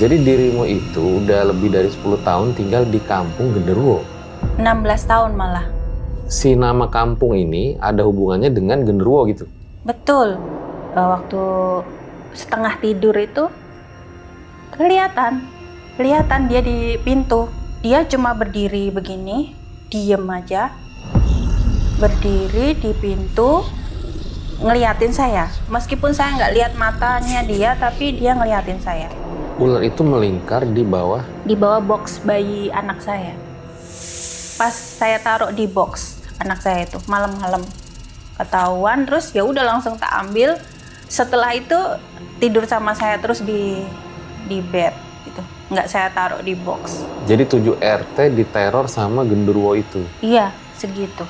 Jadi dirimu itu udah lebih dari 10 tahun tinggal di kampung Genderuwo. 16 tahun malah. Si nama kampung ini ada hubungannya dengan Genderuwo gitu? Betul. Waktu setengah tidur itu kelihatan dia di pintu. Dia cuma berdiri begini, diem aja. Berdiri di pintu, ngeliatin saya. Meskipun saya nggak lihat matanya dia, tapi dia ngeliatin saya. Ular itu melingkar di bawah? Di bawah box bayi anak saya. Pas saya taruh di box anak saya itu malam-malam ketahuan, terus ya udah langsung tak ambil. Setelah itu tidur sama saya terus di bed gitu. Nggak saya taruh di box. Jadi 7 RT diteror sama Genderuwo itu? Iya, segitu.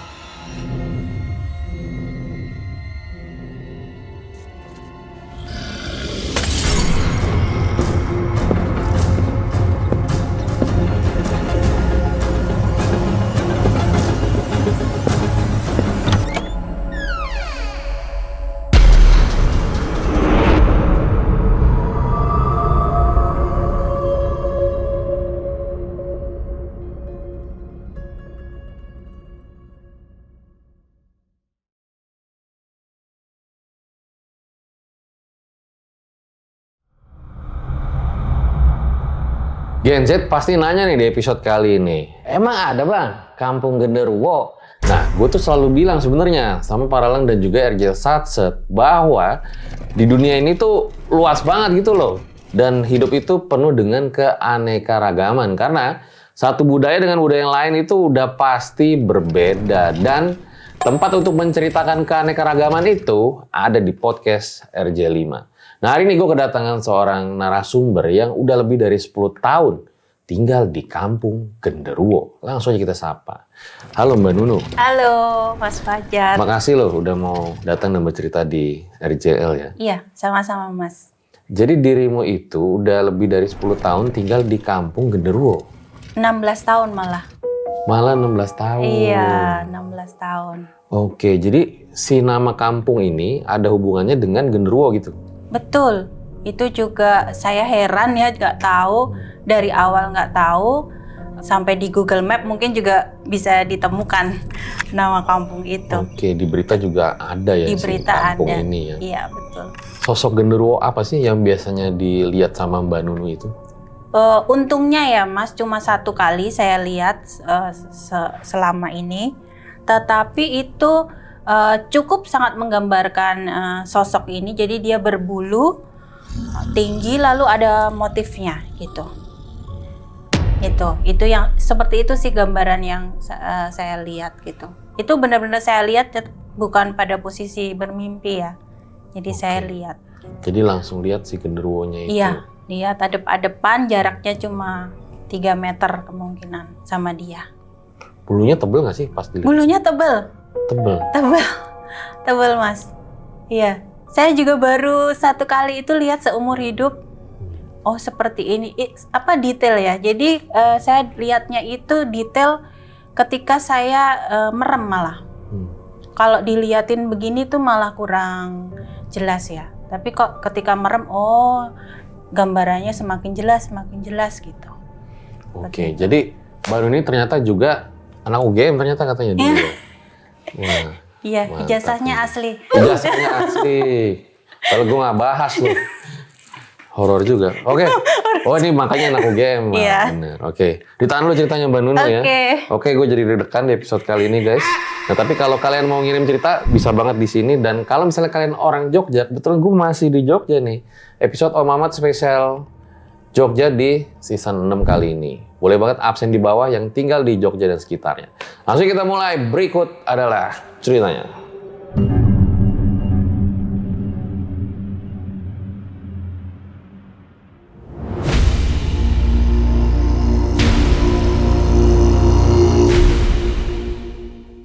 Gen Z pasti nanya nih di episode kali ini, emang ada bang kampung Genderuwo? Nah, gue tuh selalu bilang sebenarnya sama Paralang dan juga RJ Satset bahwa di dunia ini tuh luas banget gitu loh. Dan hidup itu penuh dengan keanekaragaman karena satu budaya dengan budaya yang lain itu udah pasti berbeda. Dan tempat untuk menceritakan keanekaragaman itu ada di podcast RJ5. Nah, hari ini gue kedatangan seorang narasumber yang udah lebih dari 10 tahun tinggal di kampung Genderuwo. Langsung aja kita sapa. Halo Mbak Nunu. Halo Mas Fajar. Makasih loh udah mau datang dan bercerita di RJL ya. Iya, sama-sama Mas. Jadi dirimu itu udah lebih dari 10 tahun tinggal di kampung Genderuwo. 16 tahun malah. Malah 16 tahun. Iya, 16 tahun. Oke, jadi si nama kampung ini ada hubungannya dengan Genderuwo gitu? Betul, itu juga saya heran ya, nggak tahu, dari awal nggak tahu, sampai di Google Map mungkin juga bisa ditemukan nama kampung itu. Oke, di berita juga ada ya Di si berita kampung ada. ini ya? Iya, betul. Sosok Genderuwo apa sih yang biasanya dilihat sama Mbak Nunu itu? Untungnya ya Mas, cuma satu kali saya lihat selama ini, tetapi itu cukup sangat menggambarkan sosok ini. Jadi dia berbulu tinggi lalu ada motifnya gitu. Itu yang seperti itu sih gambaran yang saya lihat gitu. Itu benar-benar saya lihat, bukan pada posisi bermimpi ya. Jadi saya lihat. Jadi langsung lihat si Genderuwonya itu. Iya, lihat adep-adepan, jaraknya cuma 3 meter kemungkinan sama dia. Bulunya tebel nggak sih pas dilihat? Bulunya tebel. Tebel Mas. Iya, saya juga baru satu kali itu lihat seumur hidup. Oh seperti ini, apa detail ya? Jadi saya lihatnya itu detail ketika saya merem malah. Kalau diliatin begini tuh malah kurang jelas ya. Tapi kok ketika merem, oh gambarannya semakin jelas gitu. Oke, jadi baru ini ternyata juga anak UGM ternyata katanya dulu. Wah, iya, ijazahnya asli. Ijazahnya asli. Kalau gue nggak bahas loh. Horor juga. Oke. Oh ini makanya anak UGM. Iya. Bener. Oke. Ditahan dulu ceritanya Mbak Nunu ya. Oke, gue jadi deg-degan di episode kali ini guys. Nah tapi kalau kalian mau ngirim cerita bisa banget di sini. Dan kalau misalnya kalian orang Jogja, betul gue masih di Jogja nih. Episode Om Mamat spesial Jogja di season 6 kali ini. Boleh banget absen di bawah yang tinggal di Jogja dan sekitarnya. Langsung kita mulai. Berikut adalah ceritanya.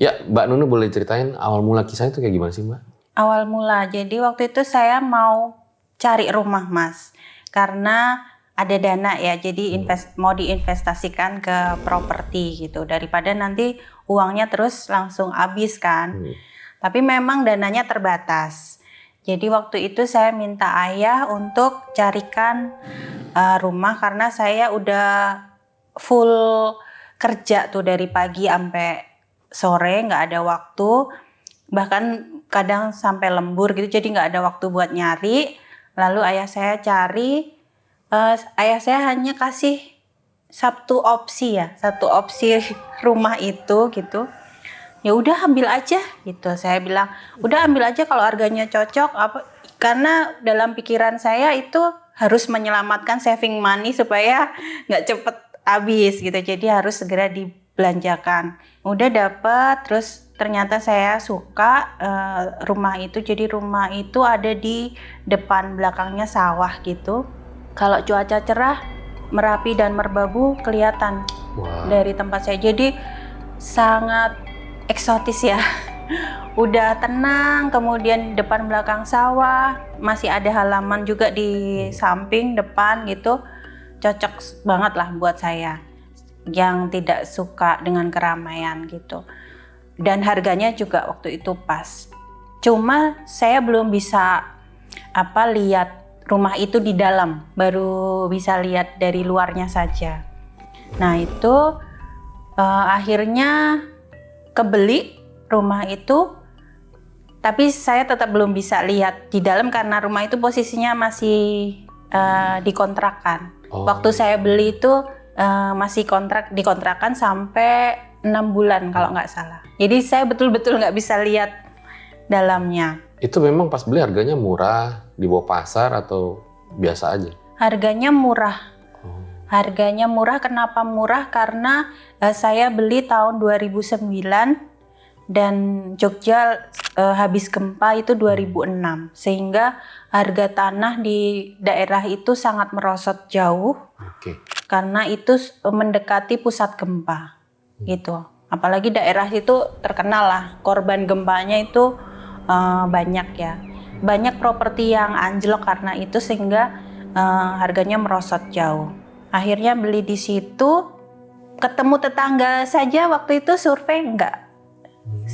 Ya, Mbak Nunu boleh ceritain awal mula kisahnya itu kayak gimana sih Mbak? Awal mula, jadi waktu itu saya mau cari rumah Mas. Karena ada dana ya, jadi mau diinvestasikan ke properti gitu, daripada nanti uangnya terus langsung habis kan. Tapi memang dananya terbatas. Jadi waktu itu saya minta ayah untuk carikan rumah karena saya udah full kerja tuh dari pagi sampai sore, nggak ada waktu. Bahkan kadang sampai lembur gitu, jadi nggak ada waktu buat nyari. Lalu ayah saya cari, ayah saya hanya kasih satu opsi rumah itu gitu. Ya udah ambil aja gitu. Saya bilang, udah ambil aja kalau harganya cocok. Karena dalam pikiran saya itu harus menyelamatkan saving money supaya nggak cepet habis gitu. Jadi harus segera dibelanjakan. Udah dapet, terus ternyata saya suka rumah itu. Jadi rumah itu ada di depan belakangnya sawah gitu. Kalau cuaca cerah, Merapi dan Merbabu kelihatan dari tempat saya. Jadi sangat eksotis ya. Udah tenang, kemudian depan belakang sawah, masih ada halaman juga di samping depan gitu. Cocok banget lah buat saya yang tidak suka dengan keramaian gitu. Dan harganya juga waktu itu pas. Cuma saya belum bisa lihat rumah itu di dalam, baru bisa lihat dari luarnya saja. Nah itu akhirnya kebeli rumah itu, tapi saya tetap belum bisa lihat di dalam karena rumah itu posisinya masih dikontrakan. Waktu saya beli itu masih dikontrakan sampai 6 bulan kalau nggak salah. Jadi saya betul-betul nggak bisa lihat dalamnya. Itu memang pas beli harganya murah, di bawah pasar atau biasa aja? Harganya murah. Harganya murah, kenapa murah? Karena saya beli tahun 2009 dan Jogja habis gempa itu 2006. Sehingga harga tanah di daerah itu sangat merosot jauh. Karena itu mendekati pusat gempa gitu. Apalagi daerah itu terkenal lah, korban gempanya itu banyak ya. Banyak properti yang anjlok karena itu sehingga harganya merosot jauh. Akhirnya beli di situ, ketemu tetangga saja waktu itu survei enggak,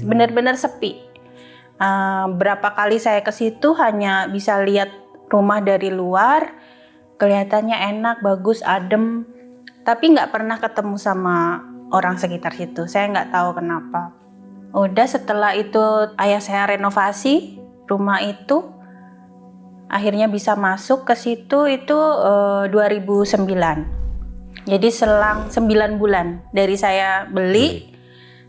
benar-benar sepi. Berapa kali saya ke situ hanya bisa lihat rumah dari luar, kelihatannya enak, bagus, adem, tapi nggak pernah ketemu sama orang sekitar situ. Saya nggak tahu kenapa. Udah setelah itu ayah saya renovasi rumah itu. Akhirnya bisa masuk ke situ itu 2009. Jadi selang 9 bulan dari saya beli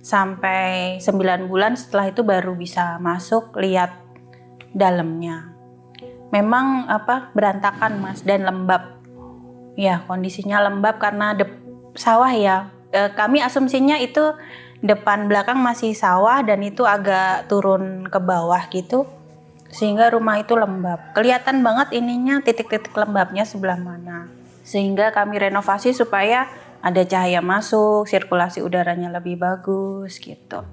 sampai 9 bulan setelah itu baru bisa masuk lihat dalamnya. Memang berantakan Mas dan lembab. Ya, kondisinya lembab karena sawah ya. Kami asumsinya itu depan belakang masih sawah dan itu agak turun ke bawah gitu. Sehingga rumah itu lembab. Kelihatan banget ininya titik-titik lembabnya sebelah mana. Sehingga kami renovasi supaya ada cahaya masuk, sirkulasi udaranya lebih bagus gitu.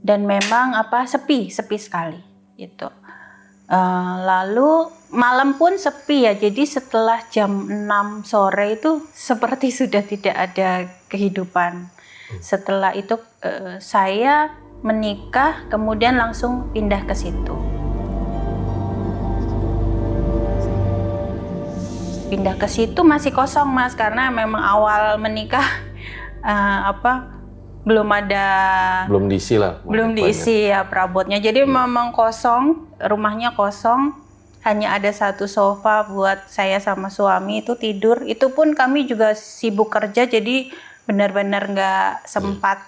Dan memang sepi sekali gitu. Lalu malam pun sepi ya. Jadi setelah jam 6 sore itu seperti sudah tidak ada kehidupan. Setelah itu saya menikah kemudian langsung pindah ke situ. Pindah ke situ masih kosong Mas karena memang awal menikah belum diisi ya perabotnya. Jadi memang kosong, rumahnya kosong, hanya ada satu sofa buat saya sama suami itu tidur. Itu pun kami juga sibuk kerja jadi benar-benar nggak sempat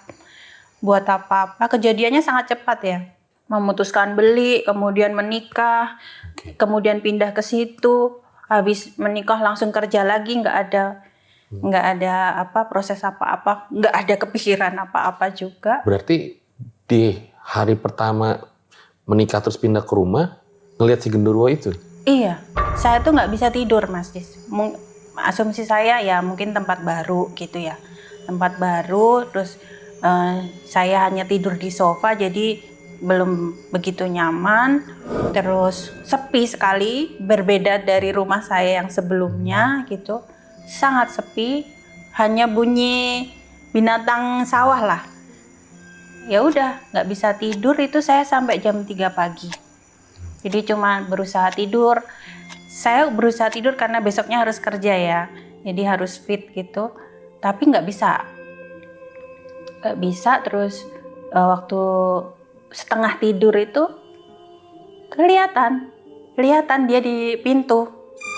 buat apa-apa. Kejadiannya sangat cepat ya. Memutuskan beli, kemudian menikah, kemudian pindah ke situ. Habis menikah langsung kerja lagi, nggak ada proses apa-apa, nggak ada kepikiran apa-apa juga. Berarti di hari pertama menikah terus pindah ke rumah ngelihat si genderuwo itu? Iya, saya tuh nggak bisa tidur Mas Dis. Asumsi saya ya mungkin tempat baru gitu ya, tempat baru terus saya hanya tidur di sofa jadi belum begitu nyaman, terus sepi sekali, berbeda dari rumah saya yang sebelumnya gitu, sangat sepi, hanya bunyi binatang sawah lah. Ya udah, nggak bisa tidur itu saya sampai jam 3 pagi. Jadi cuma berusaha tidur. Saya berusaha tidur karena besoknya harus kerja ya. Jadi harus fit gitu. Tapi nggak bisa. Nggak bisa, terus waktu setengah tidur itu kelihatan dia di pintu.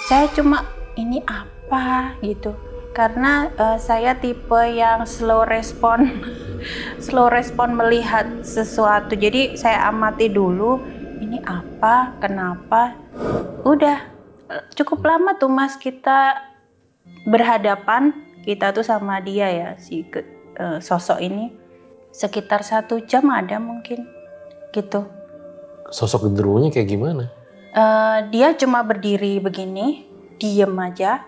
Saya cuma ini apa gitu. Karena saya tipe yang slow respon melihat sesuatu. Jadi saya amati dulu, ini apa, kenapa. Udah cukup lama tuh Mas kita berhadapan, kita tuh sama dia ya, sosok ini. Sekitar 1 jam ada mungkin gitu. Sosok genderuwonya kayak gimana? Dia cuma berdiri begini, diem aja.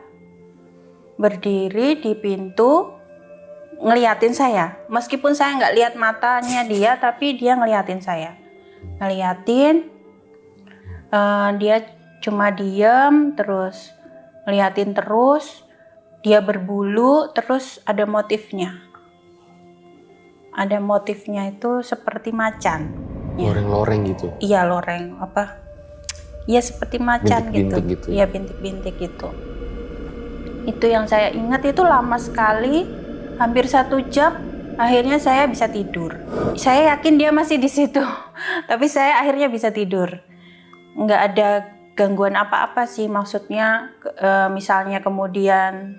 Berdiri di pintu, ngeliatin saya. Meskipun saya nggak lihat matanya dia, tapi dia ngeliatin saya. Ngeliatin, dia cuma diem, terus ngeliatin terus. Dia berbulu, terus ada motifnya. Ada motifnya itu seperti macan. Loreng-loreng gitu? Iya, loreng. Iya, seperti macan bintik-bintik gitu. Iya, bintik-bintik gitu. Itu yang saya ingat, itu lama sekali, hampir 1 jam. Akhirnya saya bisa tidur. Saya yakin dia masih di situ, tapi saya akhirnya bisa tidur. Nggak ada gangguan apa-apa sih, maksudnya misalnya kemudian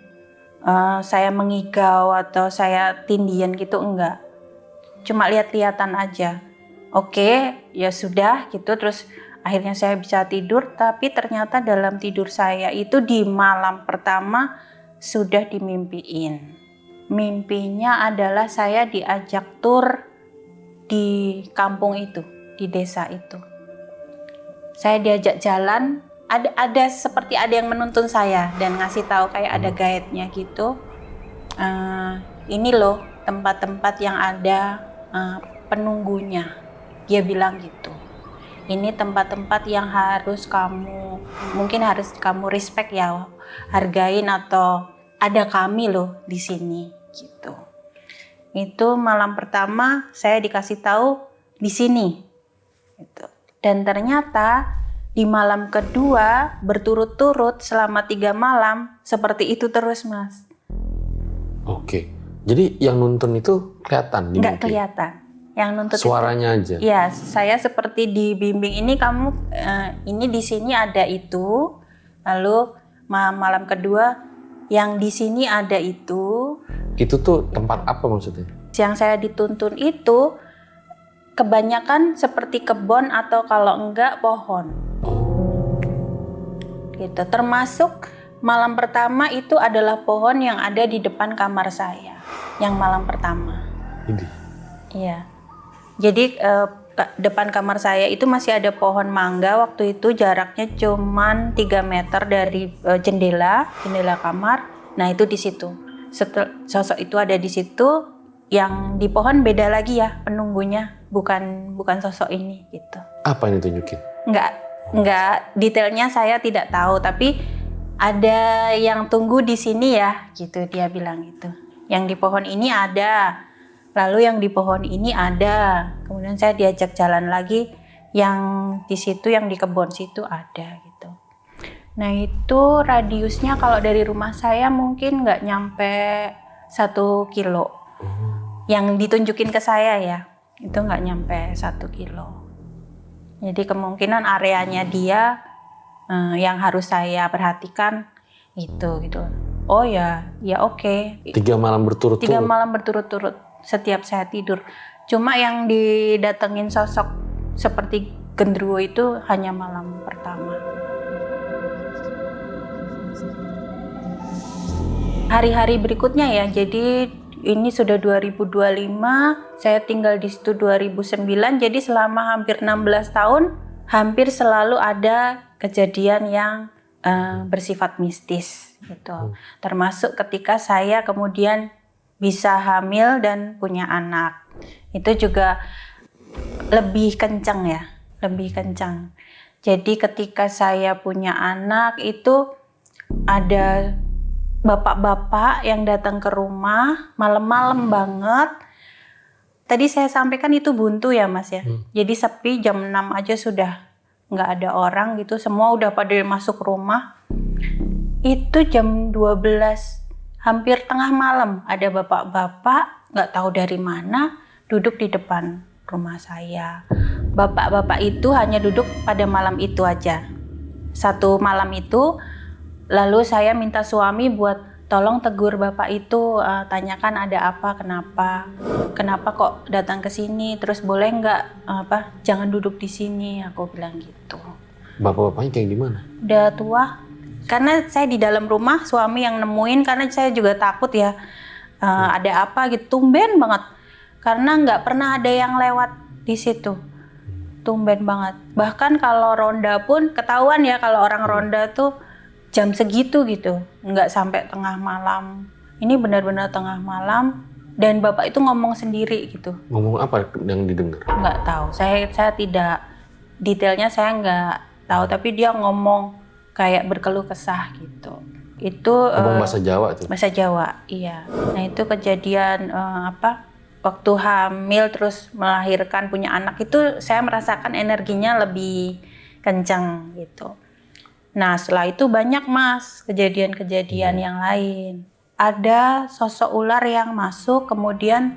saya mengigau atau saya tindian gitu, enggak. Cuma lihat-lihatan aja. Oke, ya sudah gitu, terus akhirnya saya bisa tidur. Tapi ternyata dalam tidur saya itu di malam pertama sudah dimimpiin. Mimpinya adalah saya diajak tur di kampung itu, di desa itu. Saya diajak jalan, ada seperti ada yang menuntun saya dan ngasih tahu kayak ada guide-nya gitu. Ini loh tempat-tempat yang ada penunggunya. Dia bilang gitu. Ini tempat-tempat yang harus mungkin harus kamu respect ya, hargain, atau ada kami loh di sini gitu. Itu malam pertama saya dikasih tahu di sini gitu. Dan ternyata di malam kedua berturut-turut selama 3 malam seperti itu terus Mas. Oke, jadi yang nuntun itu kelihatan? Nggak kelihatan. Yang nuntut suaranya itu, aja? Ya, saya seperti dibimbing, ini kamu ini di sini ada itu. Lalu malam kedua yang di sini ada itu. Itu tuh tempat apa maksudnya? Yang saya dituntun itu kebanyakan seperti kebun atau kalau enggak pohon. Gitu. Termasuk malam pertama itu adalah pohon yang ada di depan kamar saya. Yang malam pertama. Ini? Iya. Jadi depan kamar saya itu masih ada pohon mangga. Waktu itu jaraknya cuman 3 meter dari jendela kamar. Nah itu di situ. Sosok itu ada di situ. Yang di pohon beda lagi ya penunggunya, bukan sosok ini gitu. Apa yang ditunjukin? Enggak, detailnya saya tidak tahu, tapi ada yang tunggu di sini ya, gitu dia bilang gitu. Yang di pohon ini ada, lalu yang di pohon ini ada. Kemudian saya diajak jalan lagi, yang di situ, yang di kebun situ ada gitu. Nah itu radiusnya kalau dari rumah saya mungkin nggak nyampe 1 kilo. Yang ditunjukin ke saya ya, itu nggak nyampe 1 kilo. Jadi kemungkinan areanya dia yang harus saya perhatikan itu gitu. Oh ya oke. 3 malam berturut-turut? 3 malam berturut-turut setiap saya tidur. Cuma yang didatengin sosok seperti genderuwo itu hanya malam pertama. Hari-hari berikutnya ya, jadi ini sudah 2025, saya tinggal di situ 2009, jadi selama hampir 16 tahun, hampir selalu ada kejadian yang bersifat mistis gitu. Termasuk ketika saya kemudian bisa hamil dan punya anak. Itu juga lebih kencang ya, lebih kencang. Jadi ketika saya punya anak itu ada bapak-bapak yang datang ke rumah malam-malam banget. Tadi saya sampaikan itu buntu ya Mas ya. Jadi sepi, jam 6 aja sudah nggak ada orang gitu, semua udah pada masuk rumah. Itu jam 12, hampir tengah malam, ada bapak-bapak nggak tahu dari mana duduk di depan rumah saya. Bapak-bapak itu hanya duduk pada malam itu aja, satu malam itu. Lalu saya minta suami buat tolong tegur bapak itu, tanyakan ada apa, kenapa kok datang ke sini, terus boleh nggak jangan duduk di sini, aku bilang gitu. Bapak-bapaknya kayak gimana? Udah tua, karena saya di dalam rumah, suami yang nemuin, karena saya juga takut ya, ada apa gitu, tumben banget, karena nggak pernah ada yang lewat di situ, tumben banget. Bahkan kalau ronda pun ketahuan ya, kalau orang ronda tuh jam segitu gitu, nggak sampai tengah malam. Ini benar-benar tengah malam, dan bapak itu ngomong sendiri gitu. Ngomong apa yang didengar? Nggak tahu, saya tidak, detailnya saya nggak tahu, tapi dia ngomong kayak berkeluh kesah gitu. Itu ngomong bahasa Jawa tuh? Bahasa Jawa, iya. Nah itu kejadian waktu hamil terus melahirkan, punya anak, itu saya merasakan energinya lebih kencang gitu. Nah setelah itu banyak Mas kejadian-kejadian yang lain. Ada sosok ular yang masuk, kemudian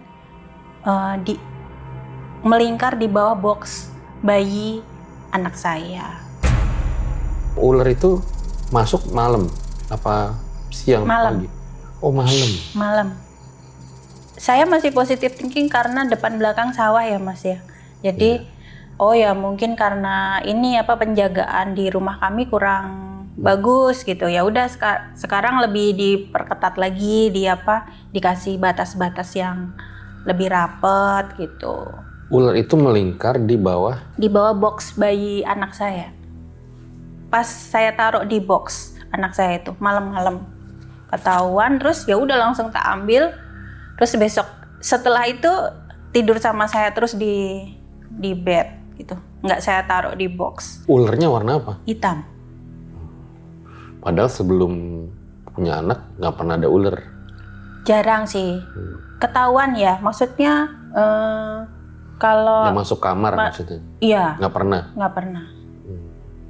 melingkar di bawah box bayi anak saya. Ular itu masuk malam apa siang? Malam. Pagi? Oh malam. Malam. Saya masih positive thinking karena depan belakang sawah ya Mas ya. Jadi oh ya mungkin karena ini penjagaan di rumah kami kurang bagus gitu. Ya udah sekarang lebih diperketat lagi, dikasih batas-batas yang lebih rapet gitu. Ular itu melingkar di bawah box bayi anak saya. Pas saya taruh di box anak saya itu malam-malam ketahuan, terus ya udah langsung tak ambil. Terus besok setelah itu tidur sama saya terus di bed gitu, nggak saya taruh di box. Ularnya warna apa? Hitam. Padahal sebelum punya anak nggak pernah ada ular. Jarang sih. Ketahuan ya, maksudnya kalau yang masuk kamar maksudnya? Iya. Nggak pernah? Nggak pernah.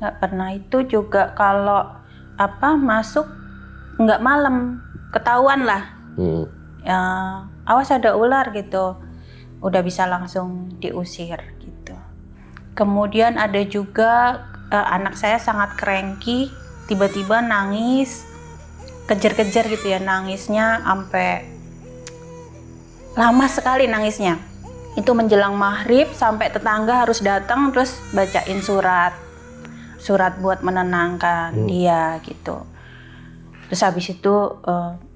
Nggak pernah. Itu juga kalau masuk nggak malam, ketahuan lah. Awas ada ular gitu, udah bisa langsung diusir gitu. Kemudian ada juga anak saya sangat cranky, tiba-tiba nangis, kejar-kejar gitu ya, nangisnya sampai lama sekali nangisnya. Itu menjelang maghrib sampai tetangga harus datang terus bacain surat buat menenangkan dia gitu. Terus habis itu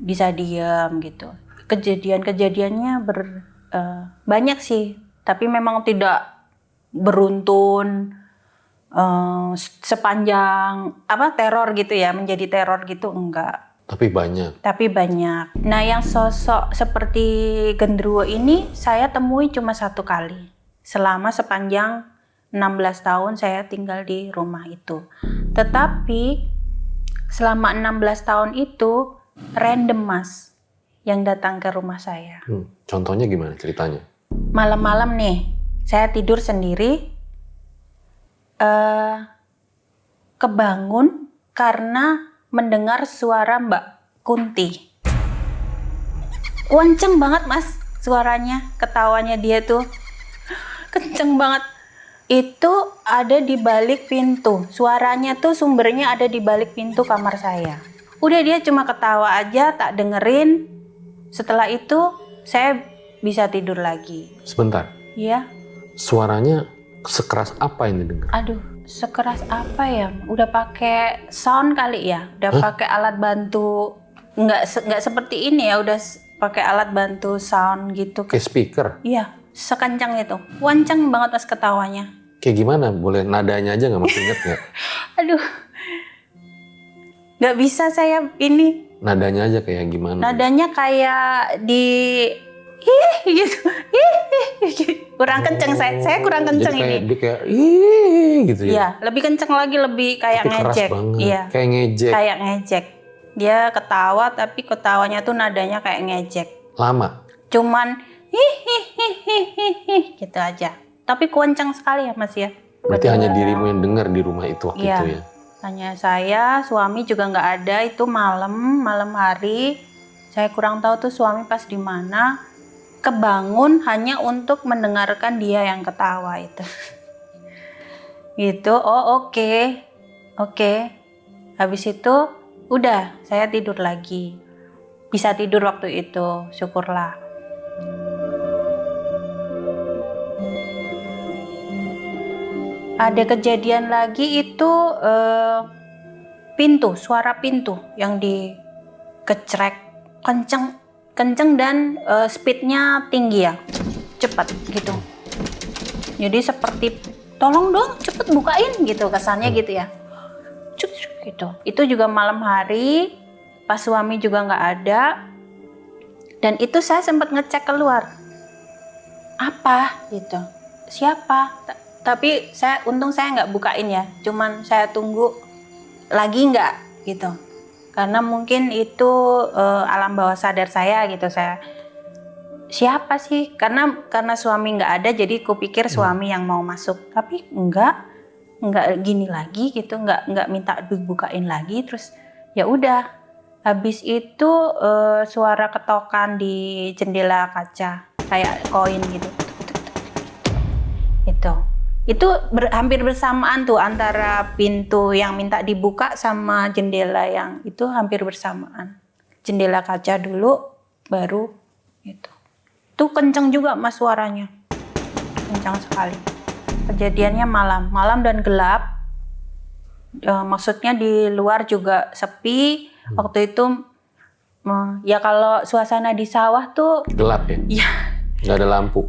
bisa diam gitu. Kejadiannya banyak sih, tapi memang tidak beruntun sepanjang teror gitu ya, menjadi teror gitu enggak. Tapi banyak. Nah yang sosok seperti genderuwo ini saya temui cuma satu kali selama sepanjang 16 tahun saya tinggal di rumah itu. Tetapi selama 16 tahun itu random Mas yang datang ke rumah saya. Contohnya gimana ceritanya? Malam-malam nih, saya tidur sendiri, kebangun karena mendengar suara Mbak Kunti. Kenceng banget Mas suaranya, ketawanya dia tuh kenceng banget. Itu ada di balik pintu, suaranya tuh sumbernya ada di balik pintu kamar saya. Udah dia cuma ketawa aja, tak dengerin. Setelah itu saya bisa tidur lagi. Sebentar. Iya. Suaranya sekeras apa yang didengar? Aduh, sekeras apa ya? Udah pakai sound kali ya? Udah pakai alat bantu. Nggak seperti ini ya, udah pakai alat bantu sound gitu. Kayak speaker? Iya, sekencang itu. Wancang banget Mas ketawanya. Kayak gimana? Boleh nadanya aja nggak? Masih inget nggak? Aduh, nggak bisa saya ini. Nadanya aja kayak gimana? Nadanya kayak di gitu. Kurang kenceng saya kurang kenceng jadi ini. Dia kayak gitu ya? Iya, lebih kenceng lagi, lebih kayak tapi ngejek. keras banget. Iya. Kayak ngejek. Kayak ngejek. Dia ketawa tapi ketawanya tuh nadanya kayak ngejek. Lama? Cuman gitu aja. Tapi kenceng sekali ya Mas ya. Berarti hanya dirimu yang dengar di rumah itu waktu Iya. itu ya? Hanya saya, suami juga nggak ada. Itu malam hari. Saya kurang tahu tuh suami pas di mana. Kebangun hanya untuk mendengarkan dia yang ketawa itu. Gitu. Oh oke. Habis itu udah saya tidur lagi. Bisa tidur waktu itu, syukurlah. Ada kejadian lagi itu suara pintu yang dikecrek kenceng dan speednya tinggi ya, cepat gitu. Jadi seperti tolong dong cepet bukain gitu kesannya gitu ya. Cuk gitu. Itu juga malam hari, pas suami juga nggak ada. Dan itu saya sempat ngecek keluar. Apa gitu? Siapa? Tapi untung saya nggak bukain ya, cuman saya tunggu lagi nggak gitu, karena mungkin itu alam bawah sadar saya gitu. Saya siapa sih? Karena suami nggak ada, jadi kupikir suami yang mau masuk, tapi nggak gini lagi gitu, nggak minta dibukain lagi. Terus ya udah, habis itu suara ketokan di jendela kaca kayak koin gitu. Itu hampir bersamaan tuh antara pintu yang minta dibuka sama jendela yang itu hampir bersamaan. Jendela kaca dulu, baru itu. Itu kenceng juga mas suaranya, kencang sekali. Kejadiannya malam dan gelap. Maksudnya di luar juga sepi. Waktu itu ya kalau suasana di sawah tuh gelap ya? Iya. Nggak ada lampu.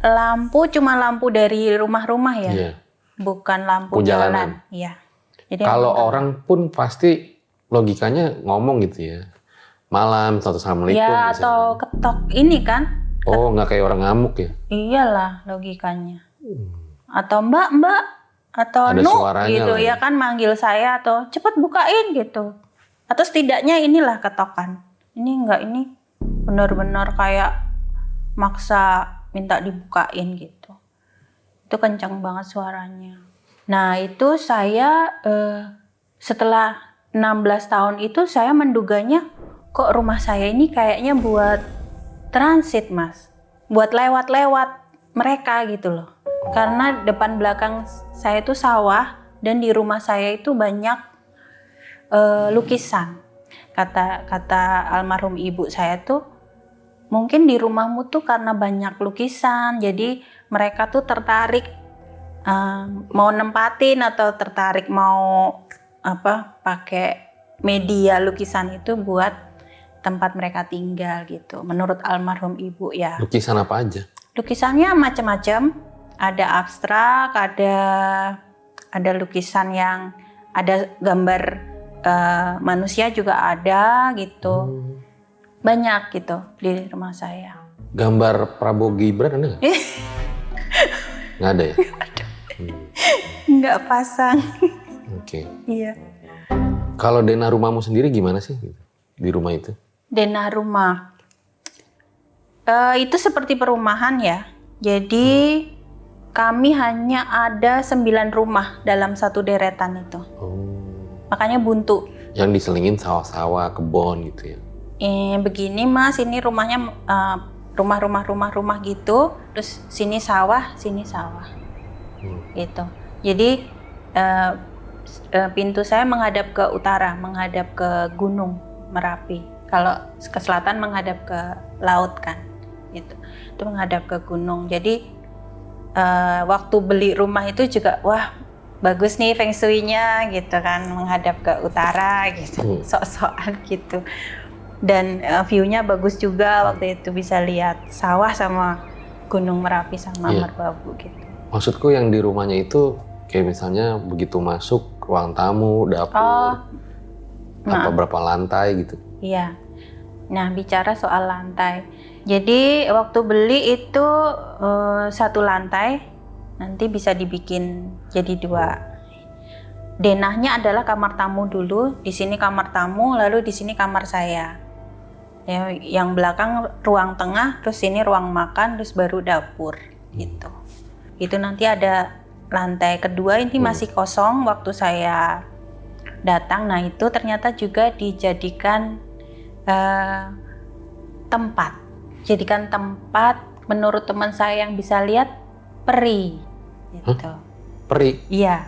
Lampu cuma lampu dari rumah-rumah ya, iya. Bukan lampu jalan. Iya. Jadi kalau orang pun pasti logikanya ngomong gitu ya, malam atau assalamualaikum. Ya atau ketok ini kan? Oh nggak kayak orang ngamuk ya? Iyalah logikanya. Atau mbak atau ada nu gitu lah, ya kan manggil saya atau cepet bukain gitu. Atau setidaknya inilah ketokan. Ini benar-benar kayak maksa minta dibukain gitu. Itu kencang banget suaranya. Nah itu saya setelah 16 tahun itu saya menduganya kok rumah saya ini kayaknya buat transit mas. Buat lewat-lewat mereka gitu loh. Karena depan belakang saya itu sawah dan di rumah saya itu banyak lukisan. Kata almarhum ibu saya tuh, mungkin di rumahmu tuh karena banyak lukisan, jadi mereka tuh tertarik mau nempatin atau tertarik mau pakai media lukisan itu buat tempat mereka tinggal gitu. Menurut almarhum ibu ya. Lukisan apa aja? Lukisannya macam-macam. Ada abstrak, ada lukisan yang ada gambar manusia juga ada gitu. Banyak gitu di rumah saya. Gambar Prabowo Gibran ada nggak? Nggak ada ya? Nggak pasang. Oke. Iya. Kalau denah rumahmu sendiri gimana sih di rumah itu? Denah rumah. Itu seperti perumahan ya. Jadi kami hanya ada 9 rumah dalam satu deretan itu. Oh. Makanya buntu. Yang diselingin sawah-sawah, kebon gitu ya? Begini mas, ini rumahnya rumah gitu, terus sini sawah, gitu. Jadi pintu saya menghadap ke utara, menghadap ke Gunung Merapi. Kalau ke selatan menghadap ke laut kan, gitu. Itu menghadap ke gunung. Jadi waktu beli rumah itu juga wah bagus nih feng shui-nya gitu kan, menghadap ke utara gitu, sok-sokan gitu. Dan view-nya bagus juga waktu itu, bisa lihat sawah sama Gunung Merapi sama Merbabu gitu. Maksudku yang di rumahnya itu kayak misalnya begitu masuk ruang tamu, dapur, berapa lantai gitu? Iya. Nah bicara soal lantai, jadi waktu beli itu 1 lantai, nanti bisa dibikin jadi 2. Denahnya adalah kamar tamu dulu, di sini kamar tamu, lalu di sini kamar saya. Ya, yang belakang ruang tengah, terus sini ruang makan, terus baru dapur gitu. Itu nanti ada lantai kedua ini masih kosong waktu saya datang. Nah itu ternyata juga dijadikan tempat. Jadikan tempat menurut teman saya yang bisa lihat peri. Gitu. Peri? Iya.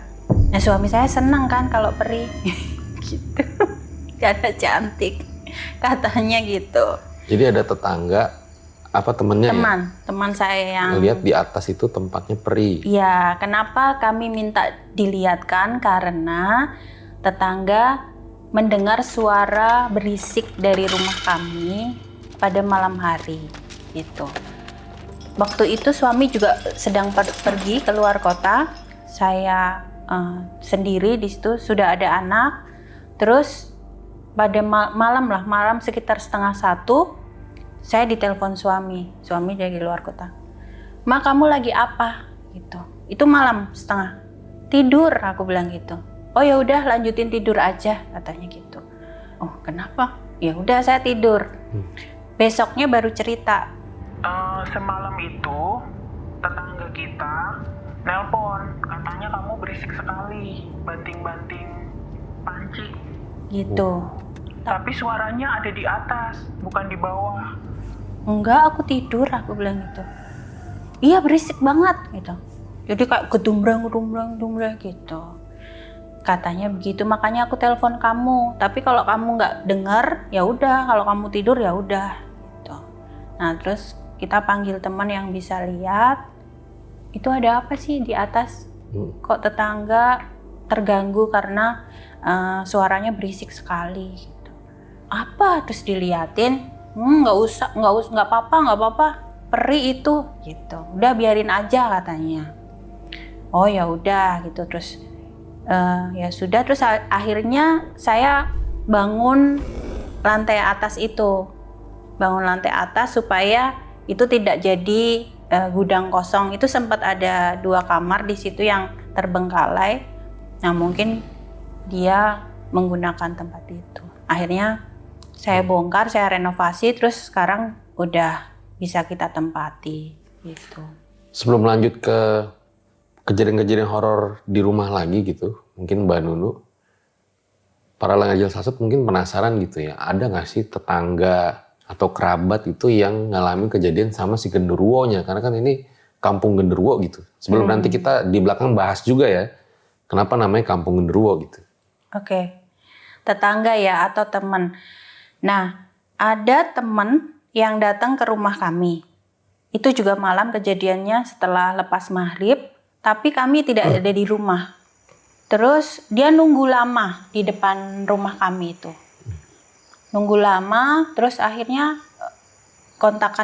Nah suami saya senang kan kalau peri. Gitu. Karena cantik. Katanya gitu. Jadi ada tetangga, apa temennya Teman saya yang lihat di atas itu tempatnya peri. Iya, kenapa kami minta dilihatkan? Karena tetangga mendengar suara berisik dari rumah kami pada malam hari, gitu. Waktu itu suami juga sedang pergi keluar kota, saya sendiri di situ, sudah ada anak. Terus pada malam sekitar 12:30, saya ditelepon suami dari luar kota. "Ma, kamu lagi apa?" Gitu. Itu malam setengah. "Tidur," aku bilang gitu. "Oh ya udah, lanjutin tidur aja," katanya gitu. "Oh, kenapa?" "Ya udah, saya tidur." Besoknya baru cerita. Semalam itu tetangga kita nelpon, katanya kamu berisik sekali, banting-banting panci. Gitu. Tapi suaranya ada di atas, bukan di bawah. "Enggak, aku tidur," aku bilang gitu. "Iya, berisik banget," gitu. Jadi kayak gedumbrang gitu. Katanya begitu, makanya aku telepon kamu. Tapi kalau kamu nggak dengar, ya udah. Kalau kamu tidur, ya udah. Gitu. Nah, terus kita panggil teman yang bisa lihat. Itu ada apa sih di atas? Kok tetangga terganggu karena suaranya berisik sekali. Gitu. Apa? Terus diliatin. Nggak apa-apa. Peri itu, gitu. Udah biarin aja katanya. Oh ya udah gitu. Terus ya sudah. Terus akhirnya saya bangun lantai atas itu. Bangun lantai atas supaya itu tidak jadi gudang kosong. Itu sempat ada 2 kamar di situ yang terbengkalai. Nah mungkin dia menggunakan tempat itu. Akhirnya saya bongkar, saya renovasi, terus sekarang udah bisa kita tempati gitu. Sebelum lanjut ke kejadian-kejadian horor di rumah lagi gitu, mungkin Mbak Nunu, para Angel Satset mungkin penasaran gitu ya, ada nggak sih tetangga atau kerabat itu yang ngalamin kejadian sama si genderuwonya? Karena kan ini kampung genderuwo gitu. Sebelum nanti kita di belakang bahas juga ya, kenapa namanya kampung genderuwo gitu. Oke. Tetangga ya atau teman. Nah, ada teman yang datang ke rumah kami. Itu juga malam kejadiannya setelah lepas maghrib, tapi kami tidak ada di rumah. Terus dia nunggu lama di depan rumah kami itu. Nunggu lama, terus akhirnya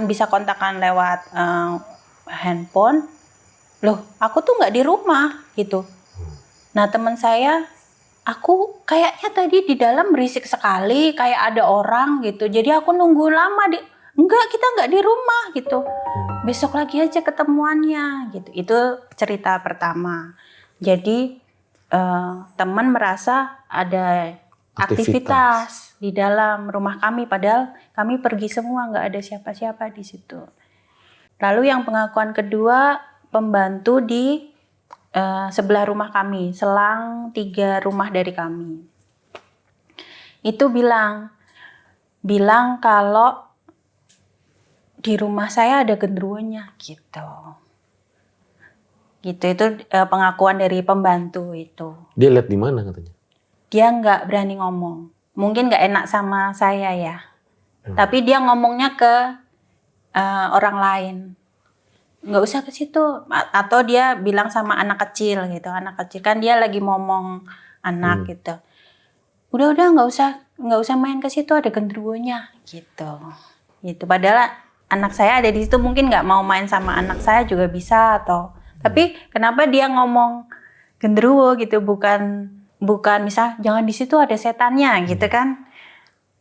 bisa kontakan lewat handphone. Loh, aku tuh nggak di rumah gitu. Nah, teman saya, "Aku kayaknya tadi di dalam berisik sekali, kayak ada orang gitu. Jadi aku nunggu lama enggak, kita nggak di rumah gitu. Besok lagi aja ketemuannya gitu." Itu cerita pertama. Jadi teman merasa ada aktivitas di dalam rumah kami, padahal kami pergi semua, nggak ada siapa-siapa di situ. Lalu yang pengakuan kedua, pembantu di sebelah rumah kami, selang 3 rumah dari kami. Itu bilang kalau di rumah saya ada genderuwonya gitu. Gitu, itu pengakuan dari pembantu itu. Dia lihat di mana katanya? Dia nggak berani ngomong. Mungkin nggak enak sama saya ya. Tapi dia ngomongnya ke orang lain. Nggak usah ke situ. Atau dia bilang sama anak kecil gitu. Anak kecil kan dia lagi ngomong anak gitu. Udah nggak usah main ke situ, ada genderuwonya gitu. Gitu. Padahal anak saya ada di situ, mungkin nggak mau main sama anak saya juga bisa atau. Tapi kenapa dia ngomong genderuwo gitu, bukan misal jangan di situ ada setannya gitu kan?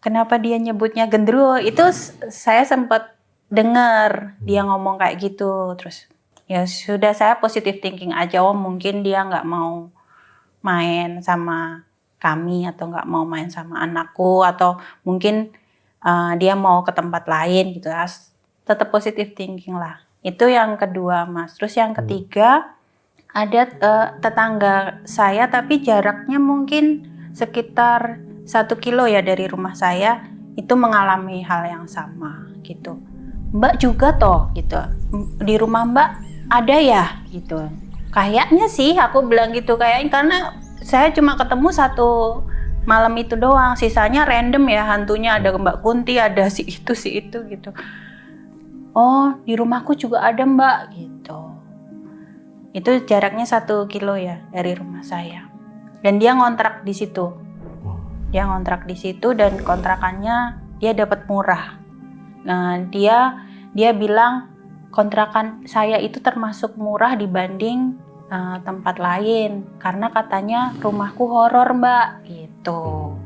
Kenapa dia nyebutnya genderuwo? Itu saya sempat dengar dia ngomong kayak gitu. Terus ya sudah, saya positive thinking aja. Oh mungkin dia nggak mau main sama kami atau nggak mau main sama anakku, atau mungkin dia mau ke tempat lain gitu. Tetap positive thinking lah. Itu yang kedua, Mas. Terus yang ketiga, Ada tetangga saya tapi jaraknya mungkin sekitar 1 kilo ya dari rumah saya, itu mengalami hal yang sama gitu. Mbak juga toh gitu, di rumah Mbak ada ya gitu. Kayaknya sih aku bilang gitu, kayaknya karena saya cuma ketemu 1 malam itu doang, sisanya random ya hantunya, ada Mbak Kunti, ada si itu gitu. Oh di rumahku juga ada Mbak gitu. Itu jaraknya 1 kilo ya dari rumah saya. Dan dia ngontrak di situ. Dia ngontrak di situ dan kontrakannya dia dapat murah. Nah, dia bilang kontrakan saya itu termasuk murah dibanding tempat lain karena katanya rumahku horor, Mbak, gitu.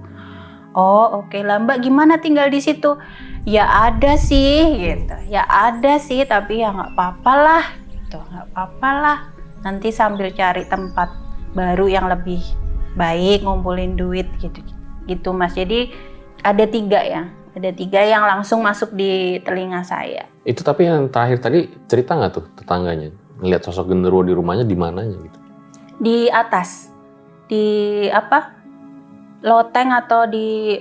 Oh, oke lah, Mbak, gimana tinggal di situ? Ya ada sih gitu. Ya ada sih, tapi ya nggak apa-apa lah. Gitu, nggak apa-apa lah. Nanti sambil cari tempat baru yang lebih baik, ngumpulin duit gitu Mas. Jadi ada 3 ya, ada 3 yang langsung masuk di telinga saya. Itu tapi yang terakhir tadi cerita nggak tuh tetangganya? Ngeliat sosok genderuwo di rumahnya di mananya gitu? Di atas, di loteng atau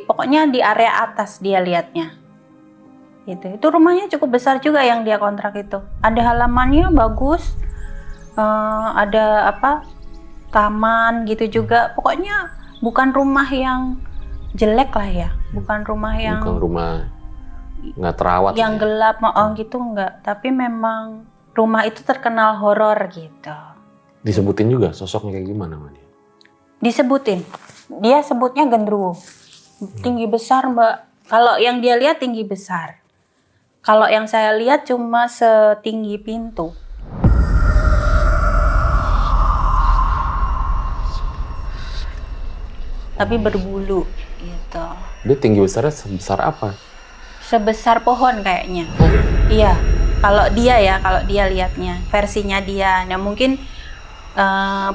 pokoknya di area atas dia lihatnya. Itu rumahnya cukup besar juga yang dia kontrak itu. Ada halamannya bagus. Ada taman gitu juga, pokoknya bukan rumah yang jelek lah ya, bukan rumah nggak terawat yang gelap gitu, enggak, tapi memang rumah itu terkenal horor gitu. Disebutin juga sosoknya kayak gimana sama dia? Disebutin, dia sebutnya genderuwo, tinggi besar Mbak. Kalau yang dia lihat tinggi besar, kalau yang saya lihat cuma setinggi pintu. Tapi berbulu gitu. Dia tinggi besarnya sebesar apa? Sebesar pohon kayaknya. Iya, kalau dia lihatnya, versinya dia. Nah mungkin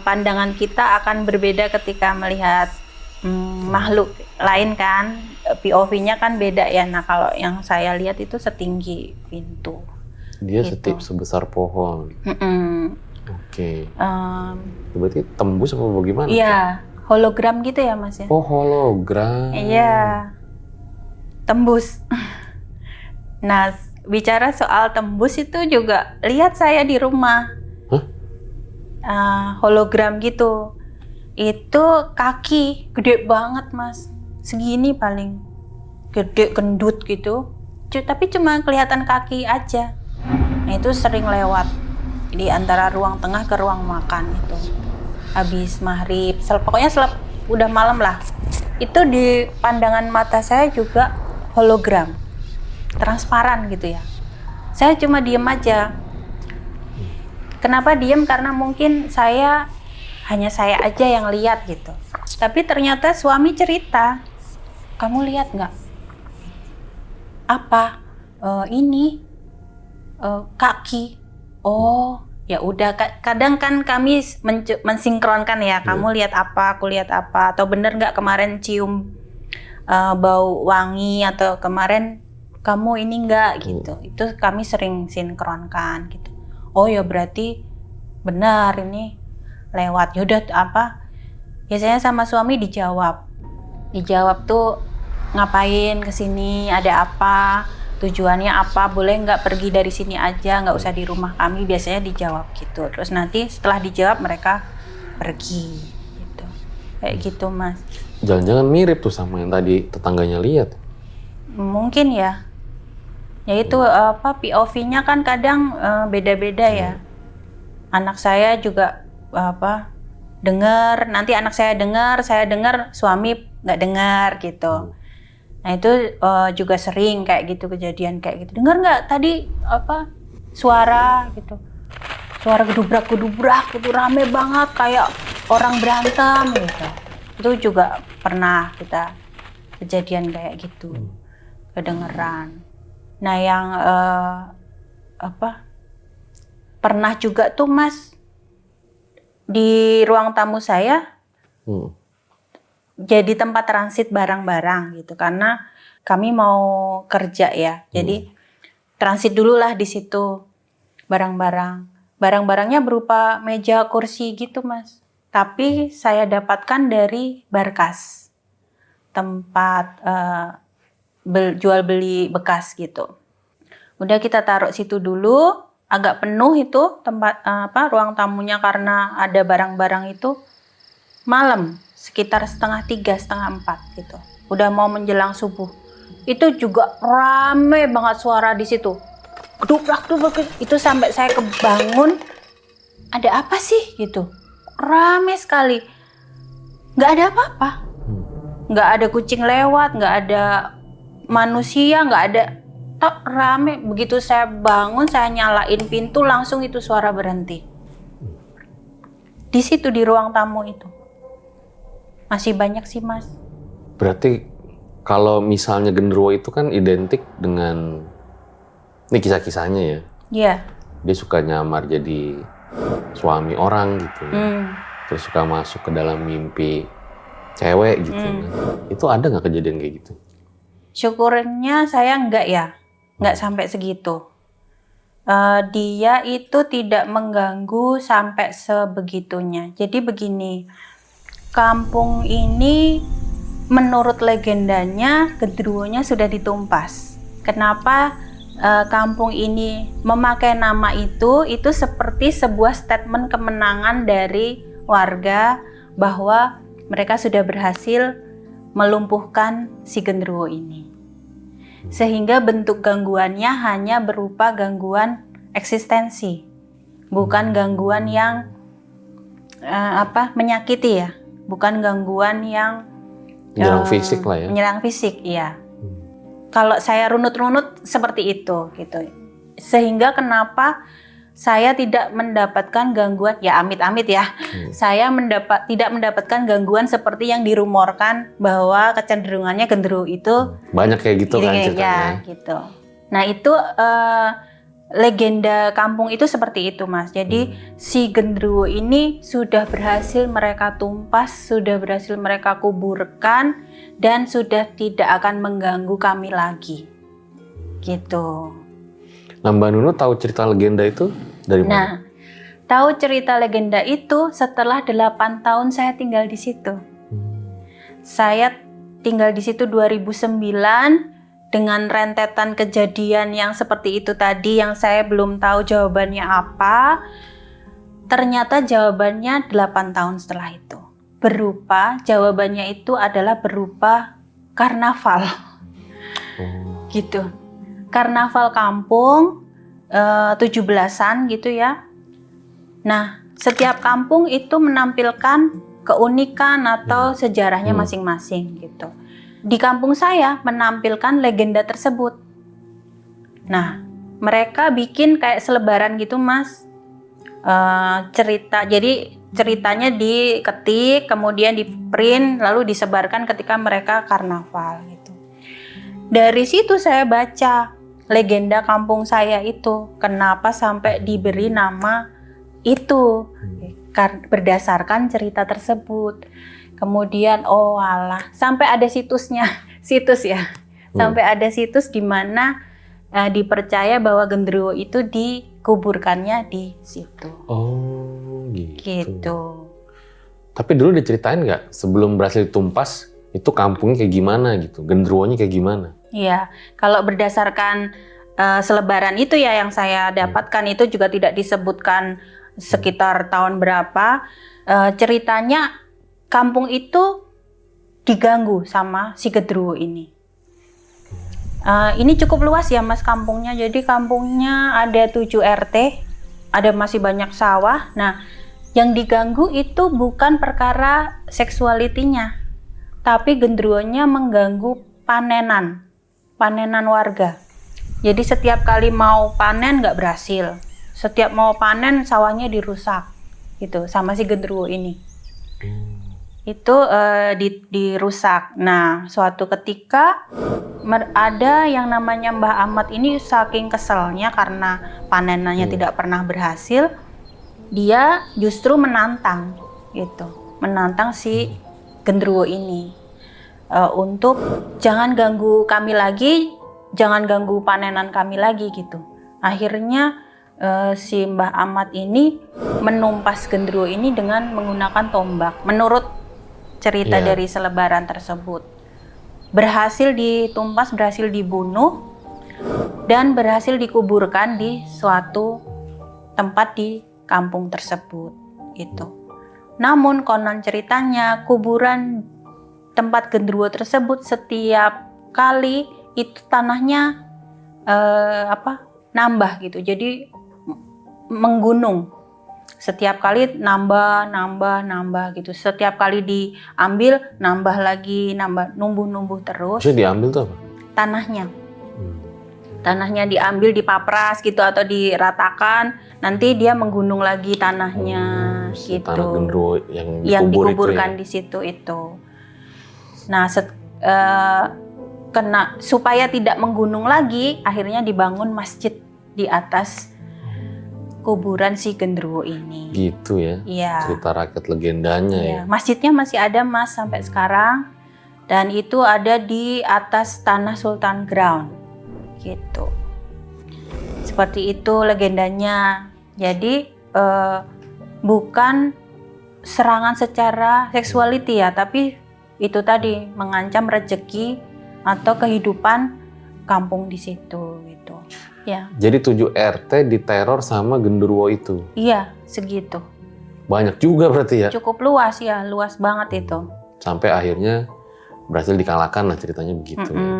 pandangan kita akan berbeda ketika melihat makhluk lain kan. POV-nya kan beda ya. Nah kalau yang saya lihat itu setinggi pintu. Dia gitu. sebesar pohon. Oke. Berarti tembus apa bagaimana? Iya. Hologram gitu ya Mas ya? Oh hologram. Iya, tembus. Nah bicara soal tembus itu juga lihat saya di rumah. Hologram gitu. Itu kaki gede banget Mas, segini paling gede, gendut gitu. Tapi cuma kelihatan kaki aja. Nah itu sering lewat di antara ruang tengah ke ruang makan itu. Habis maghrib, pokoknya udah malam lah. Itu di pandangan mata saya juga hologram, transparan gitu ya. Saya cuma diem aja. Kenapa diem? Karena mungkin hanya saya aja yang lihat gitu. Tapi ternyata suami cerita, kamu lihat nggak? Apa? Ini kaki. Oh. Ya udah, kadang kan kami mensinkronkan ya, kamu lihat apa, aku lihat apa, atau bener nggak kemarin cium bau wangi, atau kemarin kamu ini nggak gitu. Itu kami sering sinkronkan gitu. Oh ya berarti benar ini lewat. Yaudah biasanya sama suami dijawab tuh ngapain kesini, ada apa, tujuannya apa, boleh nggak pergi dari sini aja, nggak usah di rumah kami, biasanya dijawab gitu. Terus nanti setelah dijawab mereka pergi gitu. Kayak gitu Mas. Jangan-jangan mirip tuh sama yang tadi tetangganya lihat? Mungkin ya. Ya itu POV-nya kan kadang beda-beda ya. Anak saya juga dengar, nanti anak saya dengar, suami nggak dengar gitu. Nah itu juga sering kayak gitu, kejadian kayak gitu. Dengar nggak tadi suara gitu, suara gedubrak gitu, rame banget kayak orang berantem gitu. Itu juga pernah kita kejadian kayak gitu, kedengeran. Nah yang pernah juga tuh Mas di ruang tamu saya. Jadi tempat transit barang-barang gitu, karena kami mau kerja ya. Jadi transit dulu lah di situ barang-barang. Barang-barangnya berupa meja, kursi gitu, Mas. Tapi saya dapatkan dari Barkas, tempat jual beli bekas gitu. Udah kita taruh situ dulu, agak penuh itu tempat ruang tamunya karena ada barang-barang itu. Malam sekitar 2:30, 3:30 gitu. Udah mau menjelang subuh. Itu juga rame banget suara di situ. Gedubrak itu sampai saya kebangun. Ada apa sih gitu? Rame sekali. Nggak ada apa-apa. Nggak ada kucing lewat, nggak ada manusia, nggak ada. Tok rame. Begitu saya bangun, saya nyalain pintu, langsung itu suara berhenti. Di situ di ruang tamu itu. Masih banyak sih, Mas. Berarti kalau misalnya genderuwo itu kan identik dengan, ini kisah-kisahnya ya. Iya. Dia suka nyamar jadi suami orang gitu. Terus suka masuk ke dalam mimpi cewek gitu. Itu ada nggak kejadian kayak gitu? Syukurnya saya nggak sampai segitu. Dia itu tidak mengganggu sampai sebegitunya. Jadi begini, kampung ini menurut legendanya genderuwonya sudah ditumpas. Kenapa kampung ini memakai nama itu seperti sebuah statement kemenangan dari warga bahwa mereka sudah berhasil melumpuhkan si genderuwo ini. Sehingga bentuk gangguannya hanya berupa gangguan eksistensi, bukan gangguan yang menyakiti ya, bukan gangguan yang menyerang fisik lah ya. Menyerang fisik, iya. Kalau saya runut-runut seperti itu gitu. Sehingga kenapa saya tidak mendapatkan gangguan, ya amit-amit ya. Saya tidak mendapatkan gangguan seperti yang dirumorkan bahwa kecenderungannya genderuwo itu banyak kayak gitu kan ceritanya. Ya, gitu. Nah, itu legenda kampung itu seperti itu, Mas. Jadi si genderuwo ini sudah berhasil mereka tumpas, sudah berhasil mereka kuburkan, dan sudah tidak akan mengganggu kami lagi. Gitu. Nah, Mbak Nunu tahu cerita legenda itu dari mana? Nah, tahu cerita legenda itu setelah 8 tahun saya tinggal di situ. Saya tinggal di situ 2009 dengan rentetan kejadian yang seperti itu tadi yang saya belum tahu jawabannya apa. Ternyata jawabannya 8 tahun setelah itu. Jawabannya itu adalah berupa karnaval. Gitu. Karnaval kampung 17-an gitu ya. Nah, setiap kampung itu menampilkan keunikan atau sejarahnya masing-masing gitu. Di kampung saya menampilkan legenda tersebut. Nah, mereka bikin kayak selebaran gitu, Mas. Cerita. Jadi ceritanya diketik, kemudian di print, lalu disebarkan ketika mereka karnaval gitu. Dari situ saya baca legenda kampung saya itu, kenapa sampai diberi nama itu, berdasarkan cerita tersebut. Kemudian sampai ada situsnya, sampai ada situs di mana dipercaya bahwa genderuwo itu dikuburkannya di situ. Oh, gitu. Tapi dulu diceritain nggak sebelum berhasil ditumpas itu kampungnya kayak gimana gitu, genderuwonya kayak gimana? Iya, kalau berdasarkan selebaran itu ya yang saya dapatkan itu juga tidak disebutkan sekitar tahun berapa. Ceritanya kampung itu diganggu sama si genderuwo ini. Ini cukup luas ya, Mas, kampungnya. Jadi kampungnya ada 7 RT, ada masih banyak sawah. Nah, yang diganggu itu bukan perkara seksualitinya, tapi genderuwonya mengganggu panenan warga. Jadi setiap kali mau panen nggak berhasil. Setiap mau panen sawahnya dirusak gitu sama si genderuwo ini. Itu dirusak. Nah, suatu ketika ada yang namanya Mbah Ahmad ini saking keselnya karena panenannya tidak pernah berhasil, dia justru menantang si genderuwo ini untuk jangan ganggu kami lagi, jangan ganggu panenan kami lagi gitu. Akhirnya si Mbah Ahmad ini menumpas genderuwo ini dengan menggunakan tombak. Menurut cerita dari selebaran tersebut, berhasil ditumpas, berhasil dibunuh, dan berhasil dikuburkan di suatu tempat di kampung tersebut. Itu. Namun konon ceritanya kuburan tempat genderuwo tersebut setiap kali itu tanahnya nambah gitu. Jadi menggunung. Setiap kali nambah gitu. Setiap kali diambil nambah lagi, numbuh terus. Maksudnya diambil tuh apa? Tanahnya. Tanahnya diambil, dipapras gitu atau diratakan, nanti dia menggunung lagi tanahnya gitu. Tanah genderuwo yang dikuburkan di situ itu. Nah, supaya tidak menggunung lagi, akhirnya dibangun masjid di atas kuburan si genderuwo ini. Gitu ya. Iya. Cerita rakyat legendanya ya. Masjidnya masih ada Mas sampai sekarang, dan itu ada di atas tanah Sultan Ground. Gitu. Seperti itu legendanya. Jadi bukan serangan secara seksuality ya, tapi itu tadi mengancam rezeki atau kehidupan kampung di situ gitu. Ya. Jadi 7 RT diteror sama genderuwo itu. Iya, segitu. Banyak juga berarti ya. Cukup luas ya, luas banget itu. Sampai akhirnya berhasil dikalahkan lah ceritanya begitu. Ya.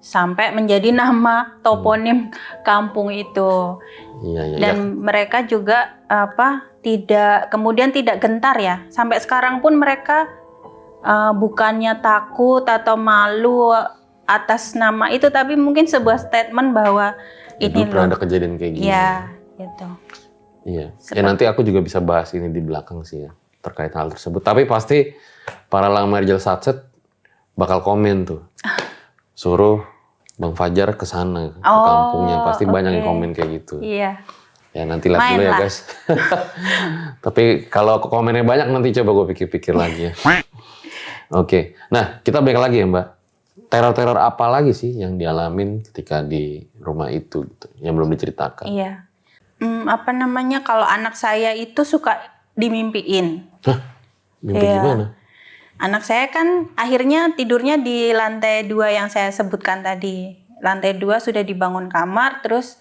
Sampai menjadi nama toponim kampung itu. Iya. Dan mereka juga tidak gentar ya. Sampai sekarang pun mereka bukannya takut atau malu atas nama itu, tapi mungkin sebuah statement bahwa ini pernah ada kejadian kayak gini. Iya, gitu. Iya. Ya nanti aku juga bisa bahas ini di belakang sih ya terkait hal tersebut. Tapi pasti para Lang Merjel Satset bakal komen tuh. Suruh Bang Fajar ke sana, ke kampungnya. Pasti banyak yang komen kayak gitu. Iya. Ya nanti lihat dulu ya guys. Tapi kalau komennya banyak nanti coba gue pikir-pikir lagi ya. Oke. Nah kita balik lagi ya Mbak. Teror-teror apa lagi sih yang dialamin ketika di rumah itu gitu, yang belum diceritakan? Iya. Kalau anak saya itu suka dimimpiin. Hah? Mimpi gimana? Anak saya kan akhirnya tidurnya di lantai 2 yang saya sebutkan tadi. Lantai 2 sudah dibangun kamar, terus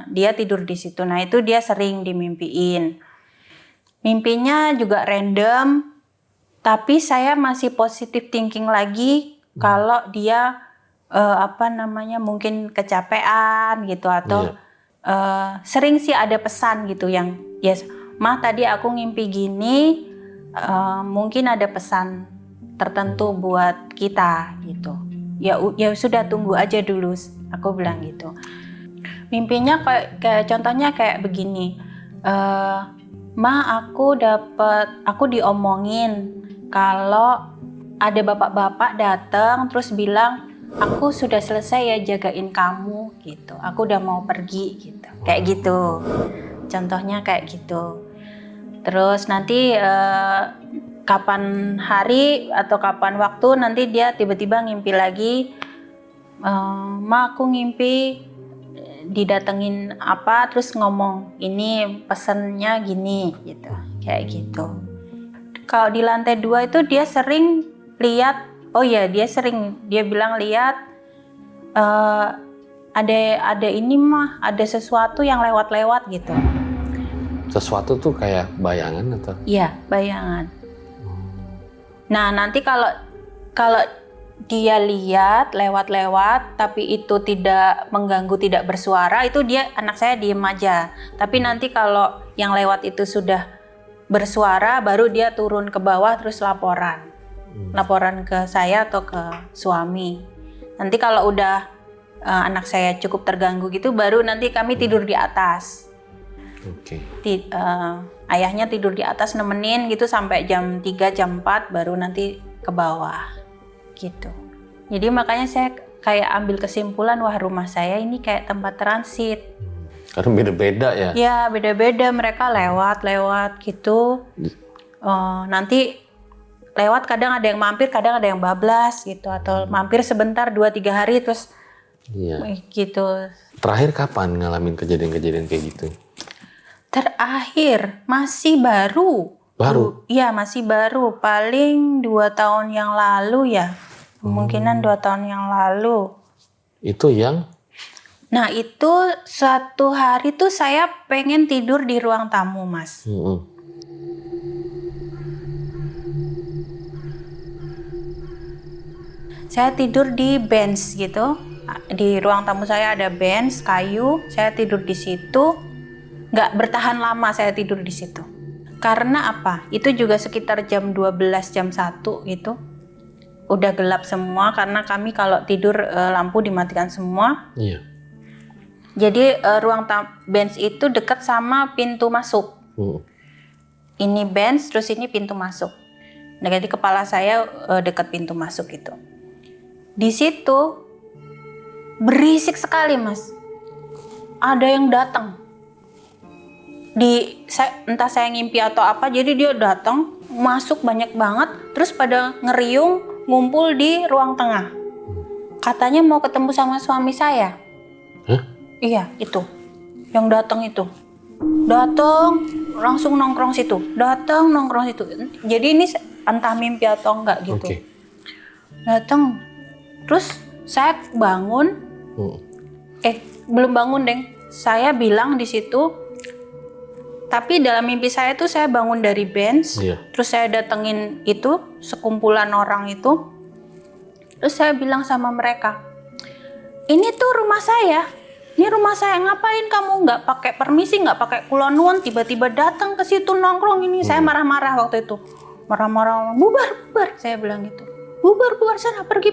dia tidur di situ. Nah itu dia sering dimimpiin. Mimpinya juga random, tapi saya masih positive thinking lagi kalau dia mungkin kecapean gitu atau sering sih ada pesan gitu yang Ma tadi aku ngimpi gini. Mungkin ada pesan tertentu buat kita gitu. Ya sudah tunggu aja dulu, aku bilang gitu. Mimpinya kayak contohnya kayak begini. Ma aku diomongin kalau ada bapak-bapak datang terus bilang aku sudah selesai ya jagain kamu gitu. Aku udah mau pergi gitu. Kayak gitu. Contohnya kayak gitu. Terus nanti kapan hari atau kapan waktu nanti dia tiba-tiba ngimpi lagi, Ma aku ngimpi didatengin apa, terus ngomong ini pesennya gini gitu, kayak gitu. Kalau di lantai 2 itu dia sering lihat, dia bilang lihat ada ini mah, ada sesuatu yang lewat-lewat gitu. Sesuatu tuh kayak bayangan atau? Iya, bayangan. Nah, nanti kalau dia lihat lewat-lewat tapi itu tidak mengganggu, tidak bersuara, itu anak saya diem aja. Tapi nanti kalau yang lewat itu sudah bersuara, baru dia turun ke bawah terus laporan ke saya atau ke suami. Nanti kalau udah anak saya cukup terganggu gitu, baru nanti kami tidur di atas. Oke. Ayahnya tidur di atas nemenin gitu sampai jam 3, jam 4 baru nanti ke bawah gitu. Jadi makanya saya kayak ambil kesimpulan, wah rumah saya ini kayak tempat transit. Karena beda-beda ya? Ya beda-beda, mereka lewat gitu. Nanti lewat kadang ada yang mampir, kadang ada yang bablas gitu. Atau mampir sebentar 2-3 hari terus Iya. Gitu. Terakhir kapan ngalamin kejadian-kejadian kayak gitu? Terakhir masih baru. Baru? Iya, masih baru. Paling 2 tahun yang lalu ya. Kemungkinan 2 tahun yang lalu. Itu yang? Nah, itu suatu hari tuh saya pengen tidur di ruang tamu, Mas. Saya tidur di bench gitu. Di ruang tamu saya ada bench kayu. Saya tidur di situ. Nggak bertahan lama saya tidur di situ. Karena apa? Itu juga sekitar jam 12, jam 1 gitu. Udah gelap semua karena kami kalau tidur lampu dimatikan semua. Iya. Jadi ruang bench itu dekat sama pintu masuk. Ini bench, terus ini pintu masuk. Nah, jadi kepala saya dekat pintu masuk itu. Di situ berisik sekali, Mas. Ada yang datang. Entah saya ngimpi atau apa, jadi dia datang, masuk banyak banget, terus pada ngeriung, ngumpul di ruang tengah. Katanya mau ketemu sama suami saya. Hah? Iya, itu. Yang datang itu. Datang, langsung nongkrong situ. Datang, nongkrong situ. Jadi ini entah mimpi atau enggak gitu. Oke. Datang. Terus saya bangun. Belum bangun, Deng. Saya bilang di situ. Tapi dalam mimpi saya tuh saya bangun dari bench. Iya. Terus saya datengin itu, sekumpulan orang itu. Terus saya bilang sama mereka, ini tuh rumah saya. Ini rumah saya, ngapain kamu nggak pakai permisi, nggak pakai kulon tiba-tiba datang ke situ nongkrong ini. Saya marah-marah waktu itu. Marah-marah, bubar, saya bilang gitu. Bubar sana, pergi.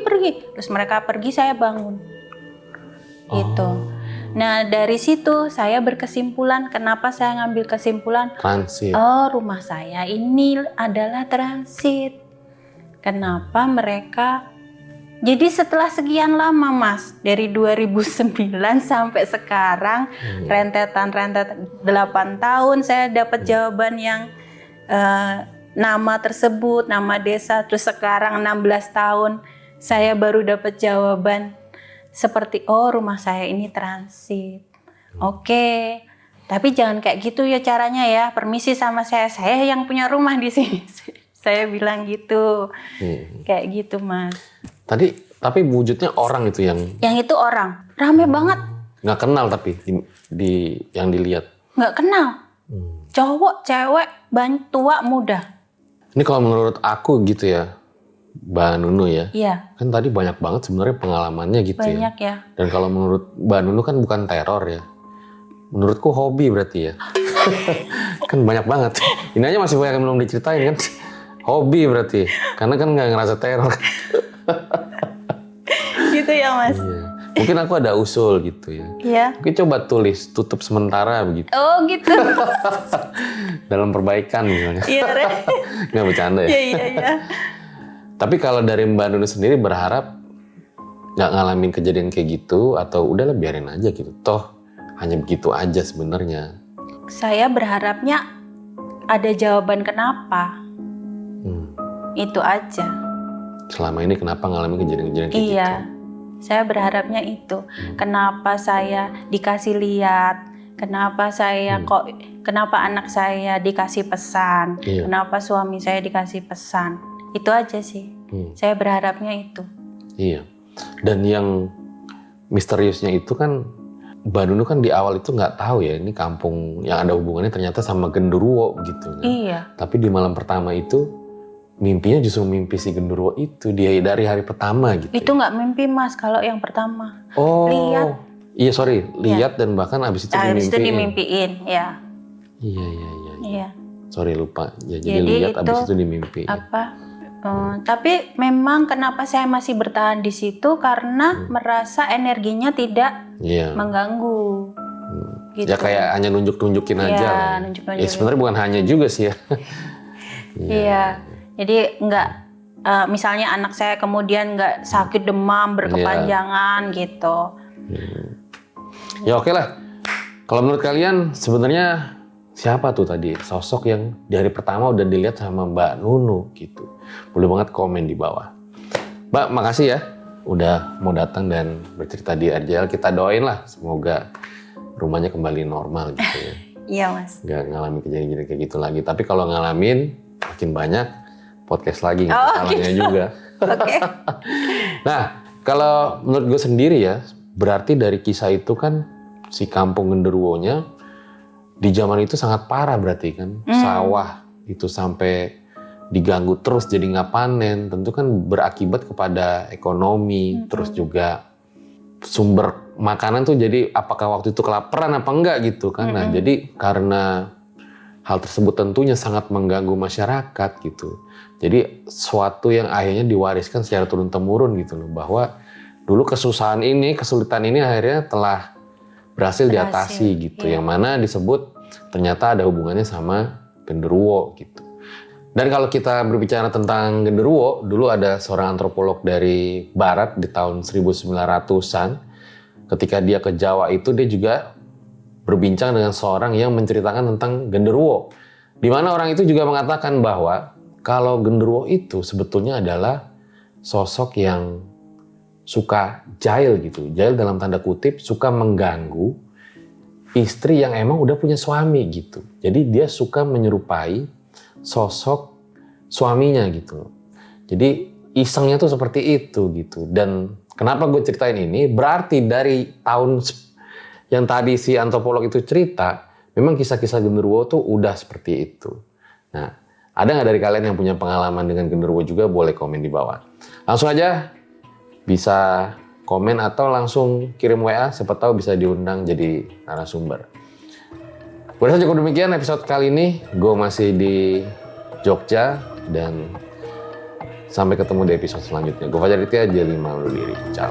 Terus mereka pergi, saya bangun. Gitu. Nah, dari situ saya berkesimpulan, kenapa saya ngambil kesimpulan? Transit. Oh, rumah saya ini adalah transit. Kenapa mereka? Jadi setelah sekian lama, Mas, dari 2009 sampai sekarang, rentetan 8 tahun saya dapat jawaban yang nama tersebut, nama desa, terus sekarang 16 tahun saya baru dapat jawaban seperti, oh rumah saya ini transit. Oke. Tapi jangan kayak gitu ya caranya ya. Permisi sama saya yang punya rumah di sini. Saya bilang gitu. Kayak gitu, Mas. Tapi wujudnya orang itu yang... Yang itu orang. Rame banget. Nggak kenal tapi yang dilihat. Nggak kenal. Cowok, cewek, tua, muda. Ini kalau menurut aku gitu ya, Mbak Nunu ya. Iya. Kan tadi banyak banget sebenarnya pengalamannya gitu Banyak ya. Dan kalau menurut Mbak Nunu kan bukan teror ya. Menurutku hobi berarti ya. Kan banyak banget. Ini aja masih banyak yang belum diceritain kan. Hobi berarti. Karena kan nggak ngerasa teror. Gitu ya, Mas. Iya. Mungkin aku ada usul gitu ya. Iya. Mungkin coba tulis tutup sementara begitu. Oh gitu. Dalam perbaikan misalnya. Iya, Re. Nggak bercanda ya. Iya. Tapi kalau dari Mbak Nunu sendiri berharap nggak ngalamin kejadian kayak gitu atau udahlah biarin aja gitu. Toh hanya begitu aja sebenarnya. Saya berharapnya ada jawaban kenapa. Itu aja. Selama ini kenapa ngalamin kejadian-kejadian kayak gitu? Iya. Saya berharapnya itu. Kenapa saya dikasih lihat? Kenapa saya kenapa anak saya dikasih pesan? Iya. Kenapa suami saya dikasih pesan? Itu aja sih. Saya berharapnya itu. Iya. Dan yang misteriusnya itu kan Mbak Nunu kan di awal itu nggak tahu ya ini kampung yang ada hubungannya ternyata sama genderuwo gitu kan. Iya. Tapi di malam pertama itu mimpinya justru mimpi si genderuwo itu dia dari hari pertama gitu. Itu nggak mimpi, Mas, kalau yang pertama. Oh. Lihat. Iya sorry, lihat dan bahkan abis itu dimimpiin. Abis itu dimimpiin, ya. Iya. Sorry lupa. Ya, jadi lihat itu, abis itu dimimpiin. Tapi memang kenapa saya masih bertahan di situ karena merasa energinya tidak mengganggu. Gitu. Ya kayak hanya nunjuk-nunjukin aja lah. Nunjuk-nunjukin. Ya sebenarnya bukan hanya juga sih ya. Iya. Jadi nggak, misalnya anak saya kemudian nggak sakit demam berkepanjangan gitu. Ya oke lah. Kalau menurut kalian sebenarnya siapa tuh tadi sosok yang di hari pertama udah dilihat sama Mbak Nunu gitu? Boleh banget komen di bawah. Mbak, makasih ya udah mau datang dan bercerita di RJL. Kita doain lah semoga rumahnya kembali normal gitu ya. Iya Mas. Nggak ngalamin kejadian kayak gitu lagi. Tapi kalau ngalamin makin banyak podcast lagi nggak Oh, salahnya gitu. juga. Oke. Nah, kalau menurut gue sendiri ya, berarti dari kisah itu kan si kampung genderuwonya di zaman itu sangat parah berarti kan. Sawah itu sampai diganggu terus jadi nggak panen. Tentu kan berakibat kepada ekonomi, terus juga sumber makanan tuh jadi apakah waktu itu kelaparan apa enggak gitu kan. Nah, jadi karena hal tersebut tentunya sangat mengganggu masyarakat gitu. Jadi suatu yang akhirnya diwariskan secara turun-temurun gitu loh, bahwa dulu kesusahan ini, kesulitan ini akhirnya telah berhasil diatasi gitu. Iya. Yang mana disebut ternyata ada hubungannya sama genderuwo gitu. Dan kalau kita berbicara tentang genderuwo, dulu ada seorang antropolog dari barat di tahun 1900-an. Ketika dia ke Jawa itu dia juga berbincang dengan seorang yang menceritakan tentang genderuwo. Di mana orang itu juga mengatakan bahwa kalau genderuwo itu sebetulnya adalah sosok yang suka jahil gitu. Jahil dalam tanda kutip, suka mengganggu istri yang emang udah punya suami gitu. Jadi dia suka menyerupai sosok suaminya gitu. Jadi isengnya tuh seperti itu gitu. Dan kenapa gue ceritain ini? Berarti dari tahun yang tadi si antropolog itu cerita, memang kisah-kisah genderuwo tuh udah seperti itu. Nah, ada nggak dari kalian yang punya pengalaman dengan genderuwo juga? Boleh komen di bawah. Langsung aja bisa komen atau langsung kirim WA, siapa tahu bisa diundang jadi narasumber. Udah cukup demikian episode kali ini. Gue masih di Jogja dan sampai ketemu di episode selanjutnya. Gue Fajar Ditya, Jeli Mauludiri. Ciao.